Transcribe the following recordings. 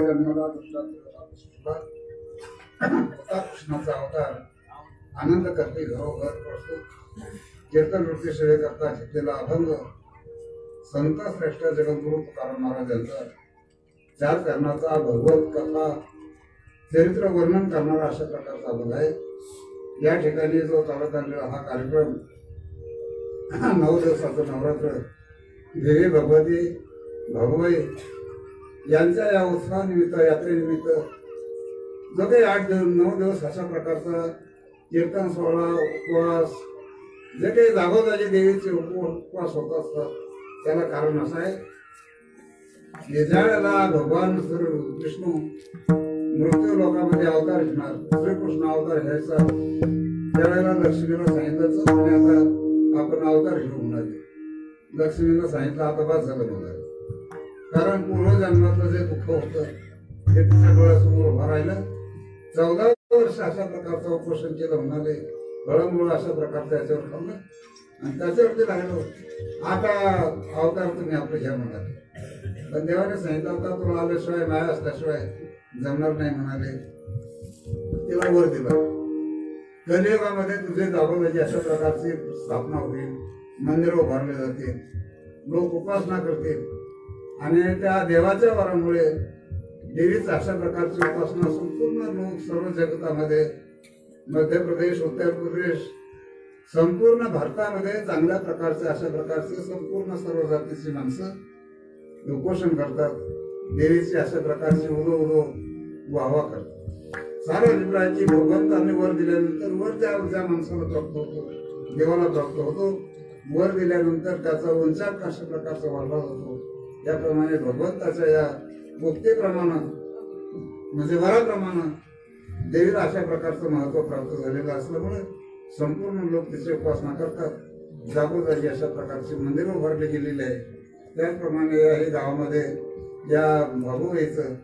जन्माला कृष्णाचा अवतार आनंद करते घरोघर प्रस्तुत कीर्तन वृत्ती सेवेकरता घेतलेला अभंग संत श्रेष्ठ जगद्गुरु तुकाराम महाराज यांचा 4 चरणाचा भगवत कथा चरित्र वर्णन करणारा अशा प्रकारचा अभंग आहे। या ठिकाणी जो चालत आलेला हा कार्यक्रम 9 दिवसाचं नवरात्र देवी भगवती भगवाई यांच्या या उत्सवानिमित्त यात्रेनिमित्त जो काही 8-9 दिवस अशा प्रकारचा कीर्तन सोहळा उपवास जे काही जागोजागी देवीचे उपवास होत असतात त्याला कारण असं आहे की ज्या वेळेला भगवान श्री विष्णू मृत्यू लोकांमध्ये अवतार घेणार श्रीकृष्ण अवतार घ्यायचा त्यावेळेला लक्ष्मीला सांगितलं आता आपण अवतार घेऊ म्हणाले। लक्ष्मीला सांगितलं आता बस झालं म्हणाले, कारण पूर्वजन्मातलं जे दुःख होतं ते तिच्या डोळ्यासमोर उभं राहिलं। 14 वर्ष अशा प्रकारचं उपोषण केलं म्हणाले, फळमुळं अशा प्रकारचं याच्यावर खाल्लं आणि त्याच्यावरती राहिलो आता अवतार तुम्ही आपलं घ्या म्हणाले। पण देवाने सांगितलं होता तुला आल्याशिवाय माया असल्याशिवाय जमणार नाही म्हणाले। तिला वर दिला कलियुगामध्ये तुझे जागोजागी अशा प्रकारची स्थापना होईल, मंदिरं उभारले जातील, लोक उपासना करतील आणि त्या देवाच्या वरामुळे देवीच अशा प्रकारची उपासना संपूर्ण लोक सर्व जगतामध्ये मध्य प्रदेश उत्तर प्रदेश संपूर्ण भारतामध्ये चांगल्या प्रकारचे अशा प्रकारचे संपूर्ण सर्व जातीची माणसं उपोषण करतात, देवीची अशा प्रकारची उदो उदो वाहवा करतात। साऱ्या विप्राची भगवंतांनी वर दिल्यानंतर वर ज्या माणसाला प्राप्त होतो देवाला प्राप्त होतो, वर दिल्यानंतर त्याचा वंशात अशा प्रकारचा वाढला होतो। त्याप्रमाणे भगवंताच्या या मुक्तीप्रमाणे म्हणजे वराप्रमाणे देवीला अशा प्रकारचं महत्व प्राप्त झालेलं असल्यामुळे संपूर्ण लोक तिची उपासना करतात। जागोजागी अशा प्रकारची मंदिरं उभारली गेलेली आहे। त्याप्रमाणे याही गावामध्ये या भागुबाईचं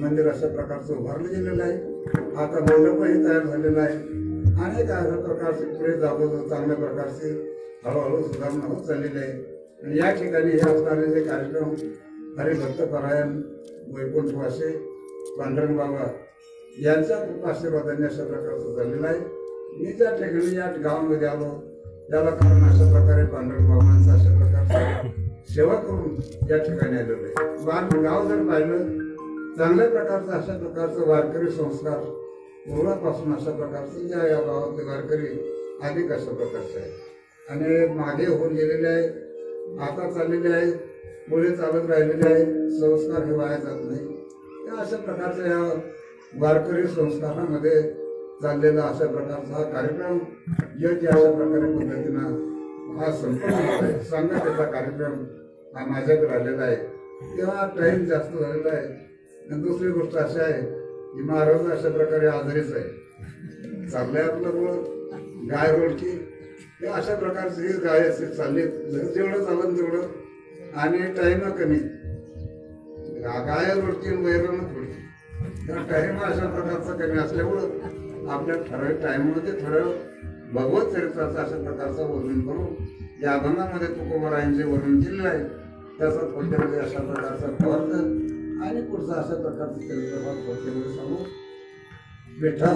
मंदिर अशा प्रकारचं उभारलं गेलेलं आहे। आता मंडपही तयार झालेला आहे। अनेक अशा प्रकारचे पुढे जागोजागी चांगल्या प्रकारचे हळूहळू सुधारणा होत चाललेली आहे। आणि या ठिकाणी हे असणारे जे कार्यक्रम हरिभक्त परायण वैकुंठवासी पांडुरंग बाबा यांच्या कृपा आशीर्वादाने अशा प्रकारचं झालेलं आहे। मी ज्या ठिकाणी या गावामध्ये आलो त्याला कारण अशा प्रकारे पांडुरंग बाबांचा अशा प्रकारचं सेवा करून या ठिकाणी आलेलो आहे। गाव जर पाहिलं चांगल्या प्रकारचं अशा प्रकारचं वारकरी संस्कार पूर्वापासून अशा प्रकारचं या गावातले वारकरी अधिक अशा प्रकारचे आहे आणि मागे होऊन गेलेले आहे, आता चाललेले आहे, पुढे चालत राहिलेले आहे। संस्कार हे वाया जात नाही। त्या अशा प्रकारच्या या वारकरी संस्कारामध्ये चाललेला अशा प्रकारचा हा कार्यक्रम योग्य अशा प्रकारे पद्धतीनं हा संपूर्ण सांगण्याचा कार्यक्रम हा माझ्याकडे आलेला आहे। तेव्हा टाईम जास्त झालेला आहे आणि दुसरी गोष्ट अशी आहे की महाराज अशा प्रकारे आजारीच आहे, चाललंय आपलं मुळे गाय रोडची ते अशा प्रकारची गाय असे चालली जेवढं चालन तेवढं आणि टाईम कमी गाय रोडची वैरण थोडी टाईम अशा प्रकारचा कमी असल्यामुळं आपल्या ठराविक टाईममध्ये थोडं भगवत चरित्राचं अशा प्रकारचं वर्णन करून या अभंगामध्ये तुकोबारायांचे वर्णन केलेलं आहे। त्याचा थोडक्यामध्ये अशा प्रकारचा अर्थ आणि पुढचा अशा प्रकारचं चरित्र थोडक्यामध्ये सांगू। विठ्ठल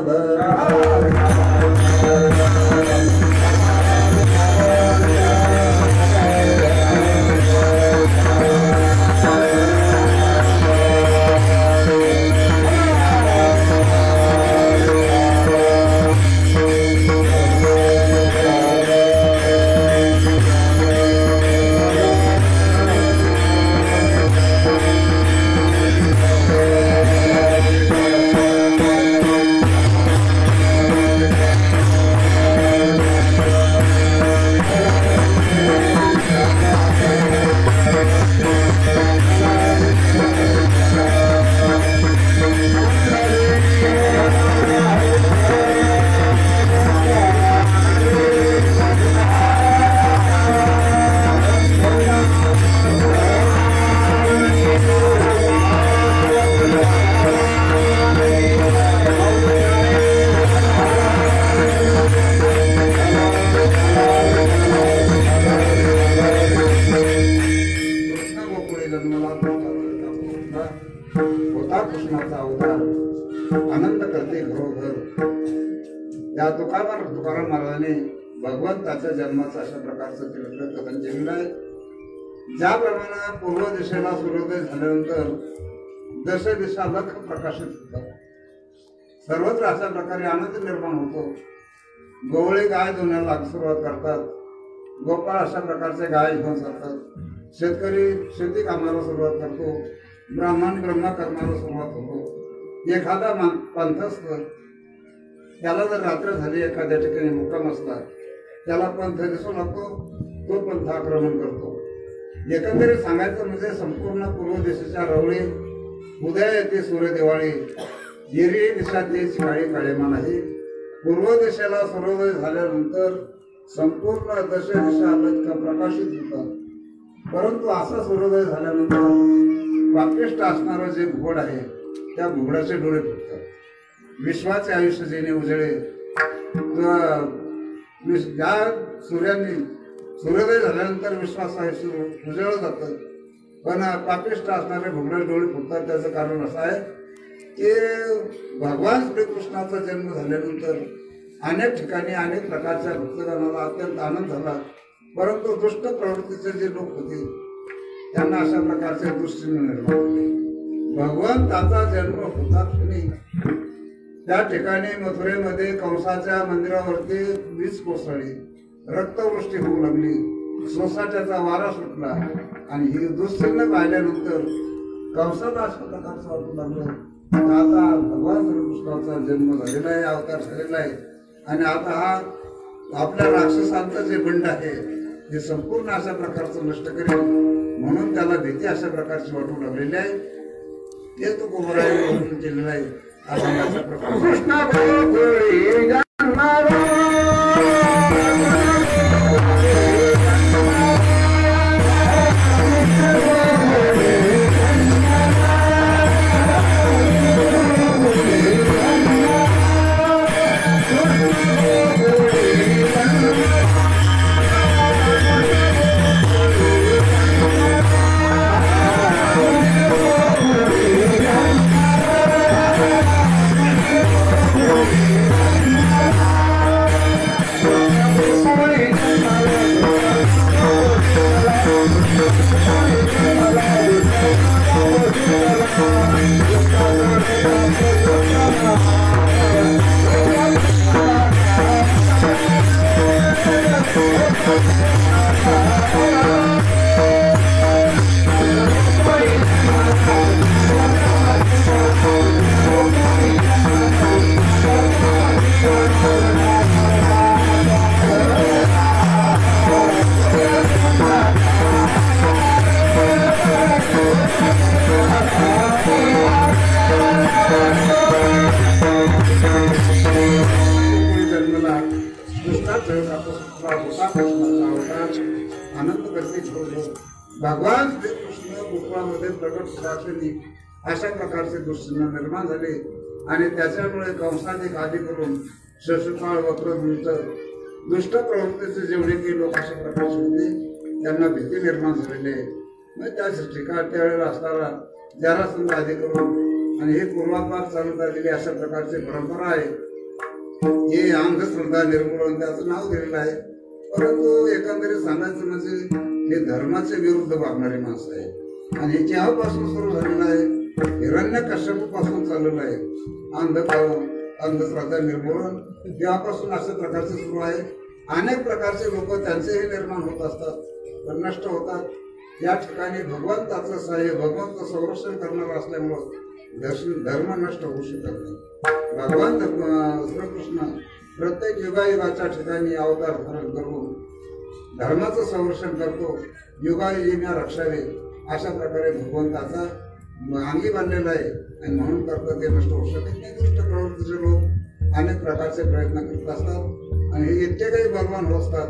या तुकाराम महाराजांनी भगवंताच्या जन्माचं अशा प्रकारचं कथन केलेलं आहे. ज्याप्रमाणे पूर्व दिशेला सूर्योदय झाल्यानंतर दश दिशा लख प्रकाशित होतात, सर्वत्र अशा प्रकारे आनंद निर्माण होतो. गोवळे गाय धुण्याला सुरुवात करतात, गोपाळ अशा प्रकारचे गाय घेऊन जातात, शेतकरी शेती कामाला सुरुवात करतो, ब्राह्मण ब्रह्मकर्माला सुरुवात होतो. एखादा पंथस्थ त्याला जर रात्र झाली एखाद्या ठिकाणी मुक्काम असला त्याला पंथ दिसू लागतो, तो पंथ आक्रमण करतो. एकंदरीत सांगायचं म्हणजे संपूर्ण पूर्व दिशेच्या रवळी उदय येते सूर्य दिवाळी, हिरवी दिशा तेच काळी काळेमा नाही. पूर्व दिशेला सूर्योदय झाल्यानंतर संपूर्ण दश दिशा प्रकाशित होतात. परंतु असा सूर्योदय झाल्यानंतर पापिष्ट असणारं जे घुबड आहे त्या घुबडाचे डोळे फुटतात. विश्वाचे आयुष्य जेणे उजळे, ज्या सूर्याने सूर्योदय झाल्यानंतर विश्वास आयुष्य उजळलं जातं, पण पापिष्ट असणारे घुबडाचे डोळे फुटतात. त्याचं कारण असं आहे की भगवान श्रीकृष्णाचा जन्म झाल्यानंतर अनेक ठिकाणी अनेक प्रकारच्या भक्तगणाला अत्यंत आनंद झाला. परंतु दुष्ट प्रवृत्तीचे जे लोक होते त्यांना अशा प्रकारचे दुश्चिन्ह निर्माण झाले. भगवंताचा जन्म होता क्षणी त्या ठिकाणी मथुरेमध्ये कंसाच्या मंदिरावरती वीज कोसळली, रक्तवृष्टी होऊ लागली, सोसाट्याचा वारा सुटला आणि ही दुश्चिन्ह पाहिल्यानंतर कंसाला अशा प्रकारचं वाटू लागलं आता भगवान श्रीकृष्णाचा जन्म झालेला आहे, अवतार झालेला आहे आणि आता हा आपल्या राक्षसांचं जे बंड आहे हे संपूर्ण अशा प्रकारचं नष्ट करेल, म्हणून त्याला भीती अशा प्रकारची वाटू लागलेली आहे. ते तो कुमाराने केलेलं आहे. असा प्रकार भगवान श्रीकृष्ण गोकुळामध्ये प्रकट होताक्षणी अशा प्रकारचे दुश्चिन्ह निर्माण झाले आणि त्याच्यामुळे कंसाने आधी करून शशुपाळ वक्रदूत दुष्ट प्रवृत्तीचे जेवढे काही लोक अशा प्रकारचे होते त्यांना भीती निर्माण झालेली आहे. मग त्याच ठिकाण त्यावेळेला असणारा जरासंध आधी करून आणि हे पूर्वापार चालत आलेली अशा प्रकारची परंपरा आहे. हे अंधश्रद्धा निर्मूलन त्याचं नाव दिलेलं आहे. परंतु एकंदरीत सांगायचं म्हणजे हे धर्माच्या विरुद्ध वागणारी माणसं आहे आणि हे केव्हापासून सुरू झालेलं आहे, हिरण्यकश्यपापासून चाललेलं आहे. अंधश्रद्धा निर्मूलन तेव्हापासून अशा प्रकारचे सुरू आहे. अनेक प्रकारचे लोक त्यांचेही निर्माण होत असतात पण नष्ट होतात. या ठिकाणी भगवंताचं सहाय्य भगवंत संरक्षण करणार असल्यामुळं धर्म नष्ट होऊ शकत नाही. भगवान श्रीकृष्ण प्रत्येक युगायुगाच्या ठिकाणी अवतार धारण करून धर्माचं संरक्षण करतो. युगायुगीना रक्षावे अशा प्रकारे भगवंताचा अंगी बांधलेला आहे आणि म्हणून करतं ते नष्ट होऊ शकत नाही. दुष्ट प्रवृत्तीचे लोक अनेक प्रकारचे प्रयत्न करत असतात आणि हे इतके काही बलवान होत असतात,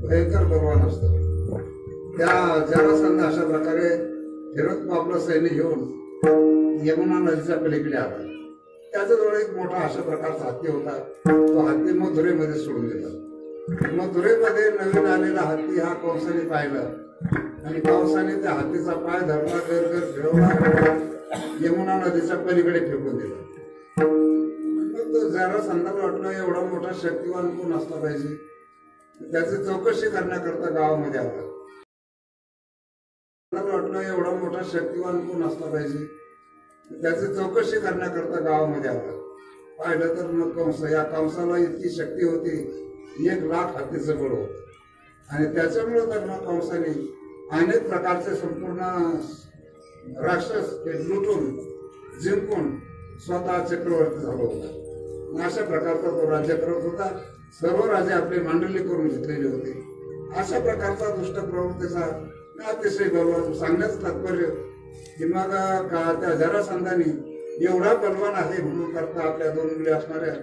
भयंकर बलवान असतात. त्या जरासंध अशा प्रकारे फिरत आपलं सैन्य घेऊन यमुना नदीच्या पलीकडे आला. त्याच्याजवळ एक मोठा अशा प्रकारचा हत्ती होता. तो हत्ती मथुरेमध्ये सोडून दिला. मथुरेमध्ये नवीन आलेला हत्ती हा कंसाने पाहिला आणि कंसाने त्या हत्तीचा पाय धरला, घर फिरवला, यमुना नदीच्या पलीकडे फेकून दिला. परंतु जरा संदर्भ वाटलं एवढा मोठा शक्तिवान कोण असला पाहिजे, त्याची चौकशी करण्याकरता गावामध्ये आला. वाटलं एवढा मोठा शक्तिवान कोण असला पाहिजे, त्याची चौकशी करण्याकरता गावामध्ये आला. पाहिलं तर मग कंस, या कंसाला इतकी शक्ती होती, 1,00,000 हत्तीचं बळ होतं. आणि त्याच्यामुळे तर मग कंसाने अनेक प्रकारचे संपूर्ण राक्षस लुटून जिंकून स्वतः चक्रवर्ती झाला होता. अशा प्रकारचा तो राज्य करत होता. सर्व राजे आपली मांडली करून घेतलेली होती. अशा प्रकारचा दुष्ट प्रवृत्तीचा अतिशय बलवान सांगण्याचं तात्पर्य की मग त्या जरासंधाने एवढा बलवान आहे म्हणून करता आपल्या 2 मुली असणाऱ्या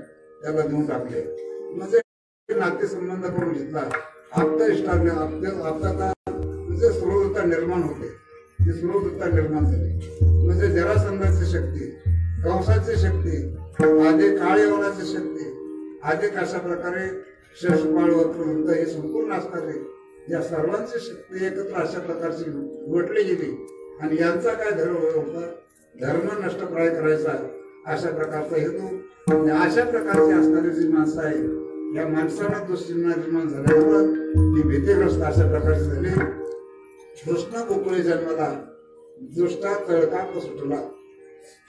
त्याला देऊन टाकले. म्हणजे नातेसंबंध करून घेतला. आपल्या इष्टाने आपल्याला म्हणजे सुरवृत्ता निर्माण होते. ती सुरवृत्ता निर्माण झाली म्हणजे जरासंधाची शक्ती, कंसाची शक्ती, आधी काळेवनाची शक्ती, आधी अशा प्रकारे शशपाळ वृत्त हे संपूर्ण असणारे या सर्वांची शक्ती एकत्र अशा प्रकारची म्हटली गेली. आणि यांचा काय धर्म होता, धर्म नष्टप्राय करायचा अशा प्रकारचा हेतू. अशा प्रकारची असणारी जी माणसं आहे, या माणसाला दुश्चिन्ह निर्माण झाल्यावर ती भीतीग्रस्त अशा प्रकारची झाली. कृष्ण गोकुळे जन्माला, दुष्टा तळकाप सुटला.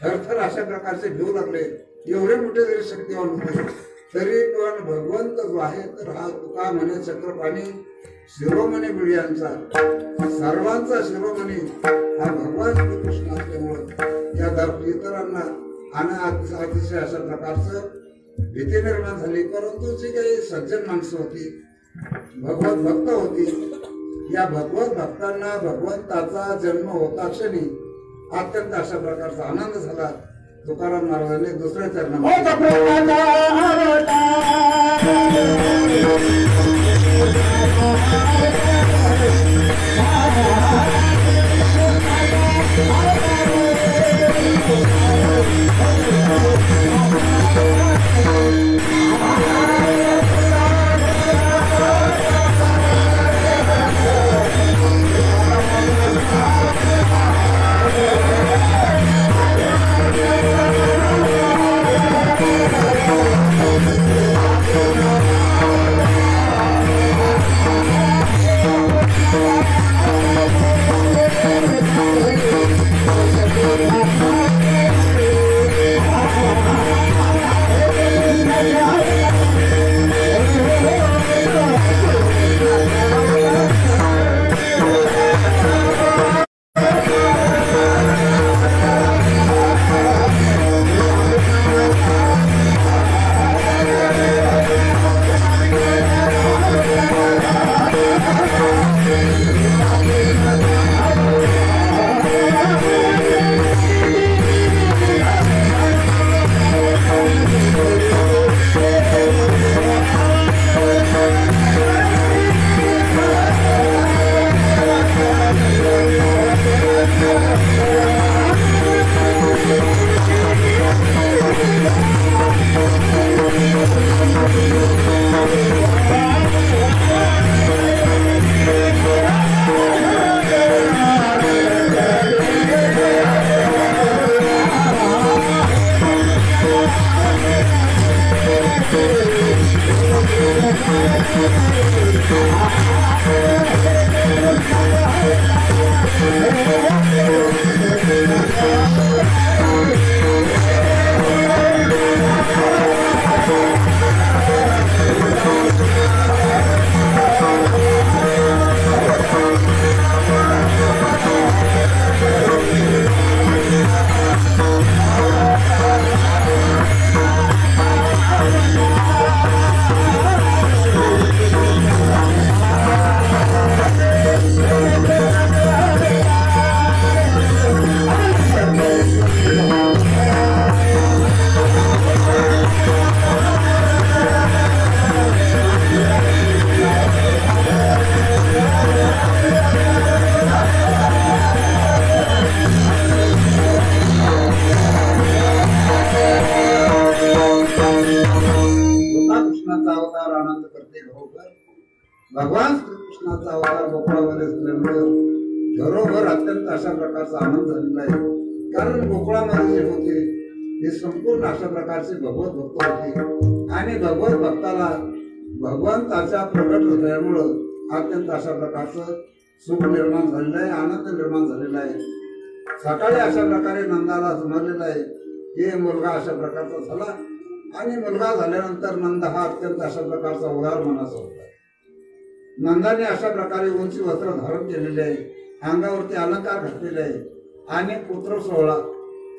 थरथर अशा प्रकारचे भिऊ लागले. एवढे मोठे जरी शक्तिवान होते तरी पण भगवंत जो आहे तर हा तुका म्हणे चक्रपाणी शिरोमणी बिळ्यांचा, सर्वांचा शिरोमणी हा भगवान श्रीकृष्ण असल्यामुळे या इतरांना आणि अतिशय अशा प्रकारचं भीती निर्माण झाली. परंतु जी काही सज्जन माणसं होती, भगवत भक्त होती, या भगवत भक्तांना भगवंताचा जन्म होता क्षणी अत्यंत अशा प्रकारचा आनंद झाला. तुकाराम महाराजांनी दुसऱ्या चरणामध्ये भगवान श्रीकृष्णाचा अवतार गोकुळामध्ये झाल्यामुळे घरोघर अत्यंत अशा प्रकारचा आनंद झालेला आहे. कारण गोकुळामध्ये जे होते ही संपूर्ण अशा प्रकारची भगवत भक्त होती आणि भगवत भक्ताला भगवंताच्या प्रकट हृदयामुळं अत्यंत अशा प्रकारचं सुख निर्माण झालेलं आहे, आनंद निर्माण झालेला आहे। सकाळी अशा प्रकारे नंदाला समजलेलं आहे की मुलगा अशा प्रकारचा झाला आणि मुलगा झाल्यानंतर नंद हा अत्यंत अशा प्रकारचा उदार मनाचा होता। नंदाने अशा प्रकारे उंची वस्त्र धारण केलेले आहे, अंगावरती अलंकार घातलेले आहे आणि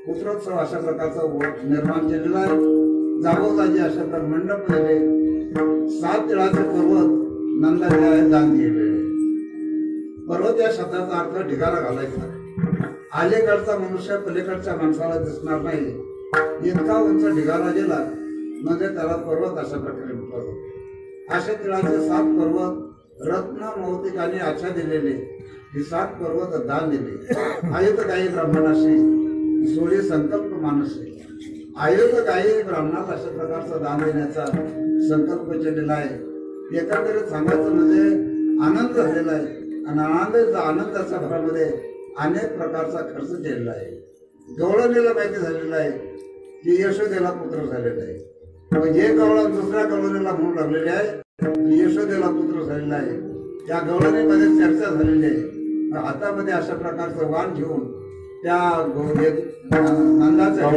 पुत्रोत्सव अशा प्रकारचा निर्माण केलेला आहे। जागोजागी अशा प्रकार मंडप केले, 7 तिळाचे पर्वत नंदाने दान दिलेले। पर्वत या शब्दाचा अर्थ ढिगारा घालायचा। अलीकडचा मनुष्य पलीकडच्या माणसाला दिसणार नाही इतका उंच ढिगारा गेला म्हणजे त्याला पर्वत अशा प्रकारे म्हटलं जातं। अशा तिळाचे 7 पर्वत रत्न मोतिकाने आच्छा दिलेले हे 7 पर्वत दान दिले। आयुध काही ब्राह्मणाशी सोळी संकल्प मानसी, आयुध काही ब्राह्मणास अशा प्रकारचं दान देण्याचा संकल्प केलेला आहे। एकंदरीत सांगायचं म्हणजे आनंद झालेला आहे आणि आनंदाच्या भरामध्ये अनेक प्रकारचा खर्च केलेला आहे। गवळणीला माहिती झालेला आहे की यशोदेला पुत्र झालेला आहे, हे गवळण दुसऱ्या गवळणीला म्हणू लागलेले आहे यशोदेला पुत्र झालेला आहे। त्या गवळणीमध्ये चर्चा झालेली आहे, हातामध्ये अशा प्रकारचं वाण घेऊन त्या नंदाच्या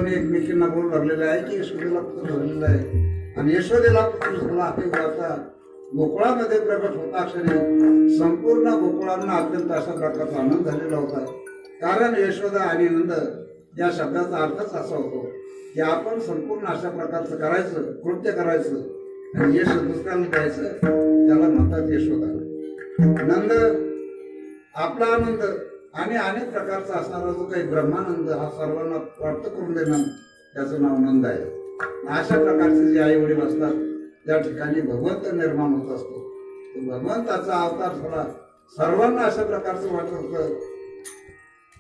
एकमेकींना बोलू लागलेला आहे की यशोदेला पुत्र झालेला आहे आणि यशोदेला पुत्र झाला असा गोकुळामध्ये प्रकट होता क्षणी संपूर्ण गोकुळांना अत्यंत अशा प्रकारचा आनंद झालेला होता। कारण यशोदा आणि नंद या शब्दाचा अर्थच असा होतो की आपण संपूर्ण अशा प्रकारचं करायचं, कृत्य करायचं आणि यश दुसऱ्याला द्यायचं, त्याला म्हणतात यशोदा। नंद आपला आनंद आणि अनेक प्रकारचा असणारा जो काही ब्रह्मानंद हा सर्वांना प्राप्त करून देणं त्याचं नाव नंद आहे। अशा प्रकारचे जे आई वडील असतात त्या ठिकाणी भगवंत निर्माण होत असतो। भगवंताचा अवतार झाला, सर्वांना अशा प्रकारचं वाटत होतं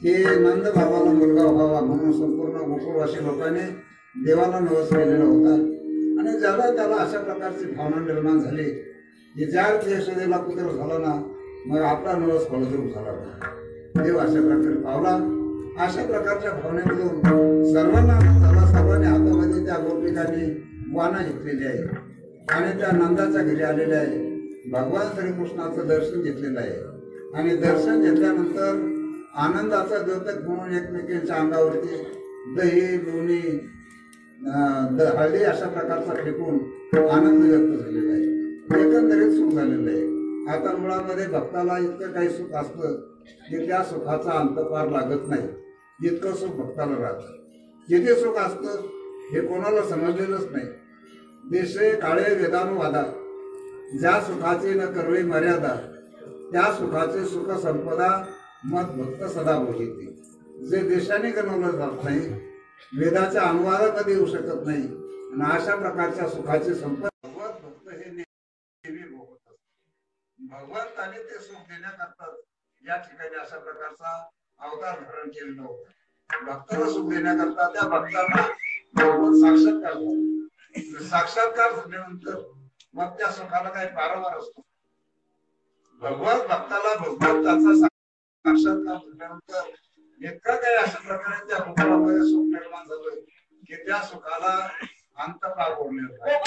की नंद बाबाला मुलगा व्हावा म्हणून संपूर्ण गोकुळवासी लोकांनी देवाला नवस केलेला होता आणि ज्याला त्याला अशा प्रकारची भावना निर्माण झाली की ज्या यशोदेला पुत्र झाला ना मग आपला नवस फलद्रूप झाला, देव अशा प्रकारे पावला। अशा प्रकारच्या भावनेमधून सर्वांना झाला, सर्वांनी हातामध्ये त्या गोपिकांनी वाना घेतलेली आहे आणि त्या नंदाच्या घरी आलेल्या आहे। भगवान श्रीकृष्णाचं दर्शन घेतलेलं आहे आणि दर्शन घेतल्यानंतर आनंदाचा द्योतक म्हणून एकमेकांच्या अंगावरती दही लोणी हळदी अशा प्रकारचा फेकून आनंद व्यक्त झालेला आहे। एकंदरीत सुख झालेलं आहे। आता मुळामध्ये भक्ताला इतकं काही सुख असतं की त्या सुखाचा अंत पार लागत नाही, इतकं सुख भक्ताला राहतं। किती सुख असतं हे कोणाला समजलेलंच नाही। देशे काळे वेदानुवादा, ज्या सुखाचे न करवे मर्यादा, त्या सुखाचे सुख संपदा मत भक्त सदा बोलते। जे देशाने गणवलं जात नाही, वेदाच्या अनुवादामध्ये येऊ शकत नाही आणि अशा प्रकारच्या सुखाची संपदा भगवत भक्त हे नेहमी भोगत असतात। भगवंताने ते सुख देण्याकरता या ठिकाणी अशा प्रकारचा अवतार धारण केलेला होता। भक्ताला सुख देण्याकरता त्या भक्तांना भगवंत साक्षात्कार झाला। साक्षात्कार झाल्यानंतर मग त्या सुखाला काही पारंवार असतो। भगवत भक्ताला भगवंताचा साक्षात्कार झाल्यानंतर इतका काही अशा प्रकारे त्या भक्तामध्ये सुख निर्माण झालं की त्या सुखाला अंत फार उरलेला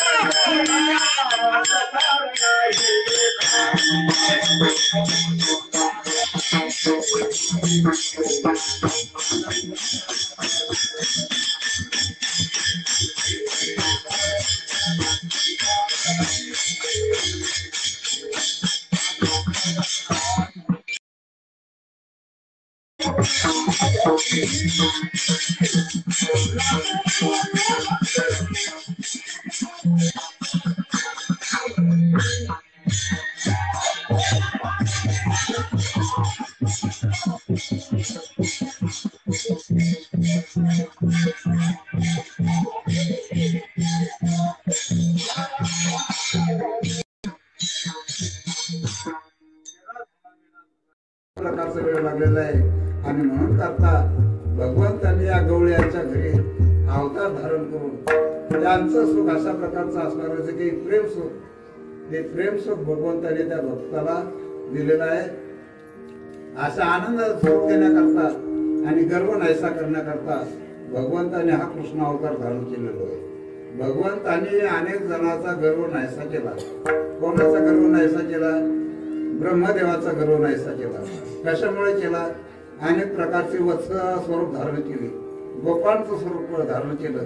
प्रकारचा वेळ लागलेला आहे। आणि म्हणून करता भगवंतांनी या गवळ्यांच्या घरी अवतार धारण करून त्यांचं सुख अशा प्रकारचं असणार जे काही प्रेम सुख, ते प्रेम सुख भगवंताने त्या भक्ताला दिलेलं आहे। अशा आनंद सुख देण्याकरता आणि गर्व नाहीसा करण्याकरता भगवंताने हा कृष्ण अवतार धारण केलेला आहे। भगवंताने अनेक जणांचा गर्व नाहीसा केला। कोणाचा गर्व नाहीसा केला? ब्रह्मदेवाचा गर्व नाहीसा केला। कशामुळे केला? अनेक प्रकारचे वत्स स्वरूप धारण केले, गोपाळांचं स्वरूप धारण केलं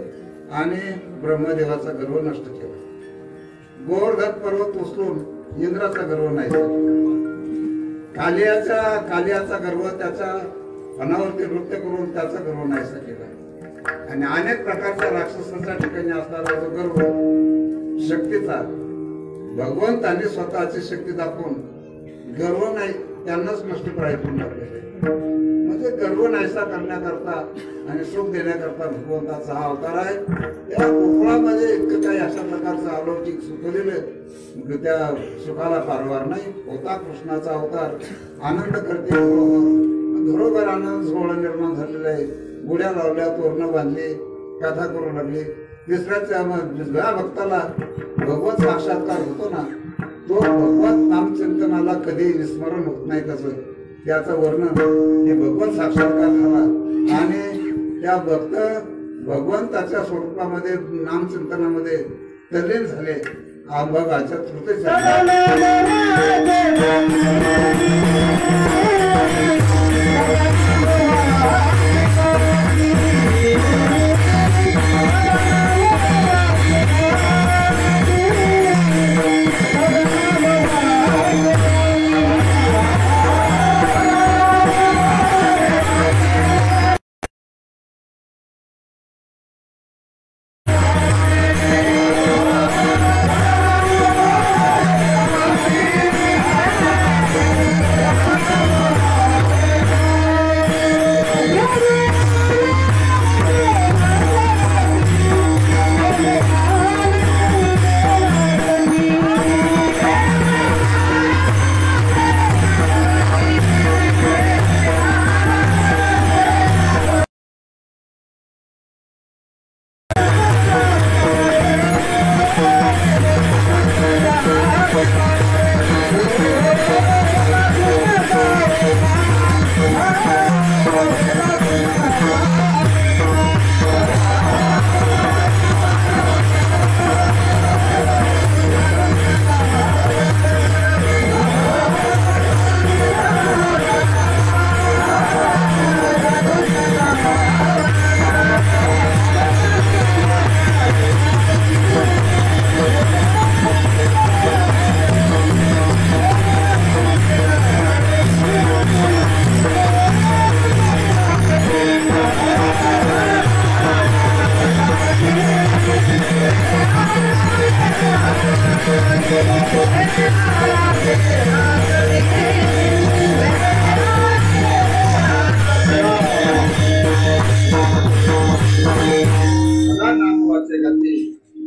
आणि ब्रह्मदेवाचा गर्व नष्ट केला। गोवर्धन पर्वत उचलून इंद्राचा गर्व नाहीसा केला। कालियाचा गर्व त्याच्या अनावरती नृत्य करून त्याचा गर्व नाहीसा केला। आणि अनेक प्रकारच्या राक्षसांच्या ठिकाणी असणारा जो गर्व शक्तीचा, भगवंताने स्वतःची शक्ती दाखवून गर्व नाही त्यांनाच नष्ट करायचं टाकलेलं आहे। म्हणजे गर्व नाहीसा करण्याकरता आणि सुख देण्याकरता भगवंताचा हा अवतार आहे। त्या गोकुळामध्ये इतकं काही अशा प्रकारचं अलौकिक सुख दिलं, त्या सुखाला पारवार नाही। होता कृष्णाचा अवतार, आनंद करते घरोघर आनंद सोहळा निर्माण झालेला आहे। गुड्या लावल्या, तोरणं बांधली, कथा करू लागली। तिसऱ्या भक्ताला भगवत साक्षात्कार होतो ना, तो भगवत नामचिंतनाला कधी विस्मरण होत नाही त्याचं वर्णन हे भगवत साक्षात्कार झाला। आणि त्या भक्त भगवंताच्या स्वरूपामध्ये नामचिंतनामध्ये तल्लीन झाले। आंबागाच्या तृतीय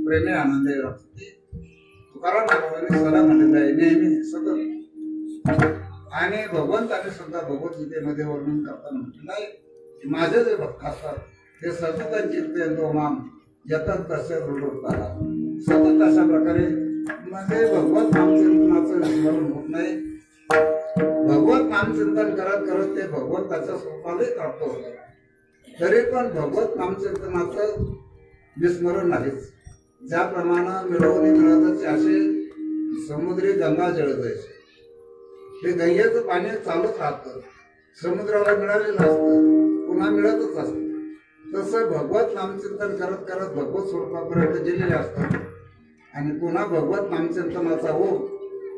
प्रेमे आनंद तुकाराम महाराजांनी सदा म्हणलेलं आहे, नेहमी सतत। आणि भगवंताने सुद्धा भगवद्गीतेमध्ये वर्णन करताना म्हटलेलं आहे की माझे जे भक्त असतात ते सतत चिंतयन्तो माम यतत तस्य दृढोत्तरा। सतत अशा प्रकारे म्हणजे भगवत नामचिंतनाचं स्मरण होत नाही। भगवत नामचिंतन करत करत ते भगवंताच्या स्वरूपालाही प्राप्त होतात। तरी पण भगवत नामचिंतनाचं विस्मरण नाहीच. ज्याप्रमाणे मिळवणी मिळतच असे समुद्री गंगा जळत जायचे. ते गंगेचं पाणी चालूच राहतं, समुद्राला मिळालेलं असतं, पुन्हा मिळतच असतं. तसं भगवत नामचिंतन करत करत भगवत स्वरूपापर्यंत गेलेले असतात आणि पुन्हा भगवत नामचिंतनाचा ओघ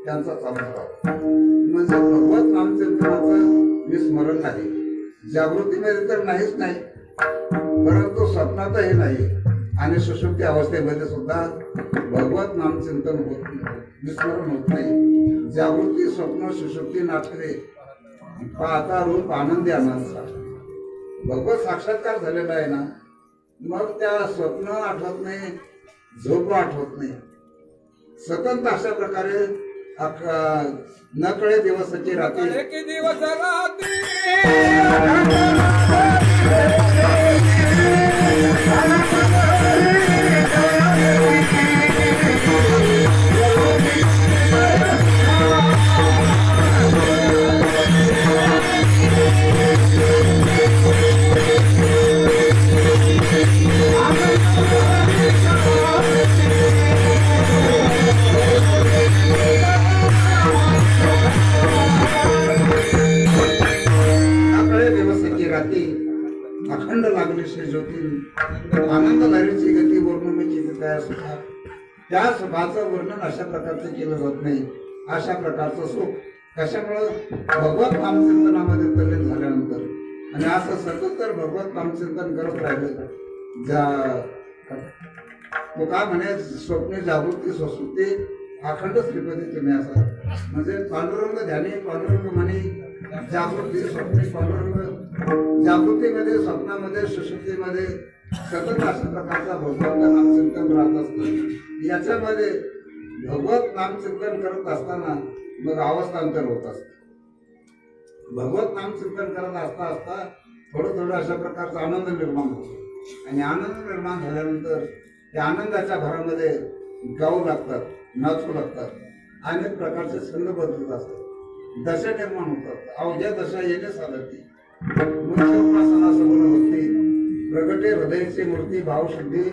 त्यांचा चालू राहतो. म्हणजे भगवत नामचिंतनाचं विस्मरण नाही. जागृतीमध्ये तर नाहीच नाही, परंतु स्वप्नातही नाही आणि सुषुप्ती अवस्थेमध्ये सुद्धा भगवत नामचिंतन होत नाही, विस्मरण होत नाही. जागृती स्वप्न सुषुप्ती नाटके पाहता रूप आनंदी आनंद भगवत साक्षात्कार झालेला आहे ना, मग त्या स्वप्न आठवत नाही, झोप आठवत नाही. सतत अशा प्रकारे नकळे दिवसाची रात्री अखंड लागली श्री ज्योती आनंद लहरीची गती वर्णनाची काय सुखा त्या सुखाचं वर्णन अशा प्रकारचं केलं जात नाही. अशा प्रकारचं सुख कशामुळं भगवत नामचिंतनामध्ये तल्लीन झाल्यानंतर आणि असं सतत जर भगवत नामचिंतन करत राहिलं, तो काय म्हणे स्वप्ने जागृती सुसुप्ती अखंड श्रीपती तुम्ही असा म्हणजे पांडुरंग ध्यानी पांडुरंग म्हणे जागृती स्वप्ने पांडुरंग जागृतीमध्ये स्वप्नामध्ये सुषुप्तीमध्ये सतत अशा प्रकारचा भगवत नामचिंतन राहत असतं. याच्यामध्ये भगवत नामचिंतन करत असताना मग अवस्थांतर होत असतं. भगवत नामचिंतन करत असता असता थोडं अशा प्रकारचा आनंद निर्माण होतो आणि आनंद निर्माण झाल्यानंतर त्या आनंदाच्या भरामध्ये गाऊ लागतात, नाचू लागतात, अनेक प्रकारचे छंद बदलत असतात, दशा निर्माण होतात. अवघ्या दशा येणे साधती मुख्य उपासना सगुण भक्ती प्रगटे हृदयाची मूर्ती भावशुद्धी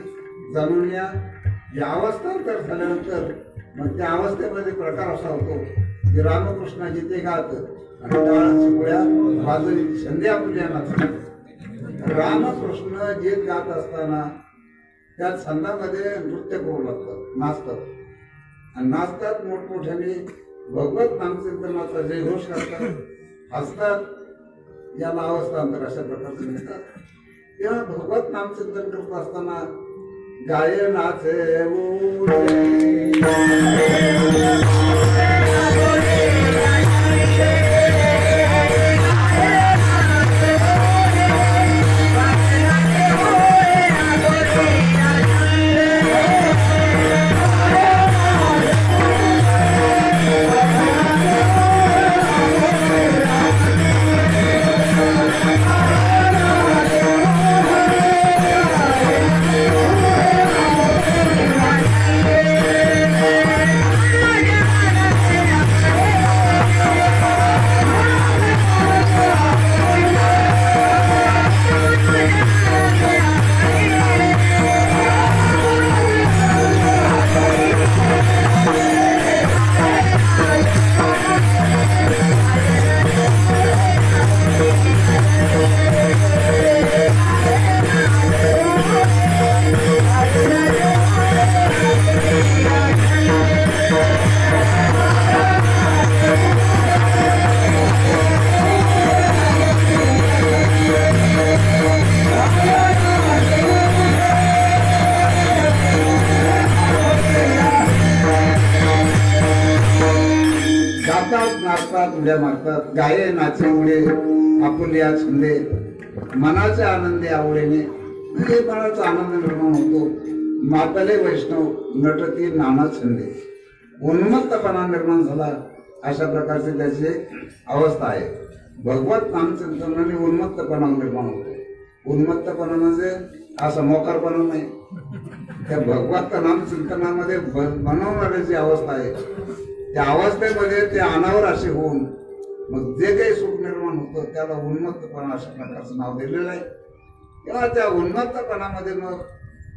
जाणून या अवस्थांतर झाल्यानंतर मग त्या अवस्थेमध्ये प्रकार असा होतो की रामकृष्ण जिथे गात आणि टाळाची गोळ्या बाजूने संधी आपल्या नाचतात. रामकृष्ण गीत गात असताना त्या छंदामध्ये नृत्य करू लागतात, नाचतात आणि नाचतात मोठमोठ्याने भगवत नामचिंतनाचा जयघोष करतात, हसतात. याला अवस्थांतर अशा प्रकारचे म्हणतात. तेव्हा भगवत नामचिंतन करत असताना गायनाचे उड्या मारतात, गाये नाचे उडे आपुल्या छंदे मनाचे आनंदी आवडीने म्हणजे मनाचा आनंद निर्माण होतो. मातले वैष्णव नटती नाना छंदे उन्मत्तपणा निर्माण झाला अशा प्रकारची त्याची अवस्था आहे. भगवत नामचिंतनाने उन्मत्तपणा निर्माण होतो. उन्मत्तपणा म्हणजे असा मोकारपणा नाही, त्या भगवत नामचिंतनामध्ये बनवणारी अवस्था आहे त्या अवस्थेमध्ये ते अनावर असे होऊन मग जे काही सुख निर्माण होतं त्याला उन्मत्तपणा अशा प्रकारचं नाव दिलेलं आहे. तेव्हा त्या उन्मत्तपणामध्ये मग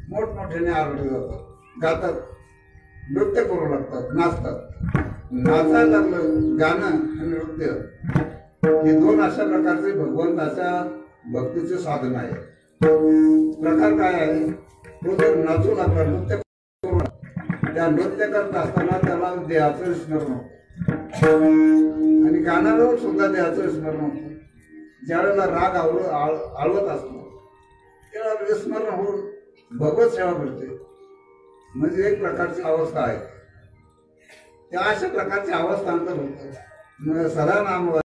मोठमोठ्याने आरडले जातात, गातात, नृत्य करू लागतात, नाचतात. नाचायला लागलं गाणं आणि नृत्य हे दोन अशा प्रकारचे भगवंताच्या भक्तीचे साधन आहे. प्रकार काय आहे? तो जर नाचू लागला, नृत्य करू लागला, त्या नृत्य करत असताना त्याला देहाचं स्मरण होतं आणि गाण्यावर सुद्धा देहाचं स्मरण होतं. ज्यावेळेला राग आळवत असतो त्याला विस्मरण होऊन भगवत सेवा मिळते. म्हणजे एक प्रकारची अवस्था आहे. त्या अशा प्रकारची अवस्थांतर होतं. सदा नाम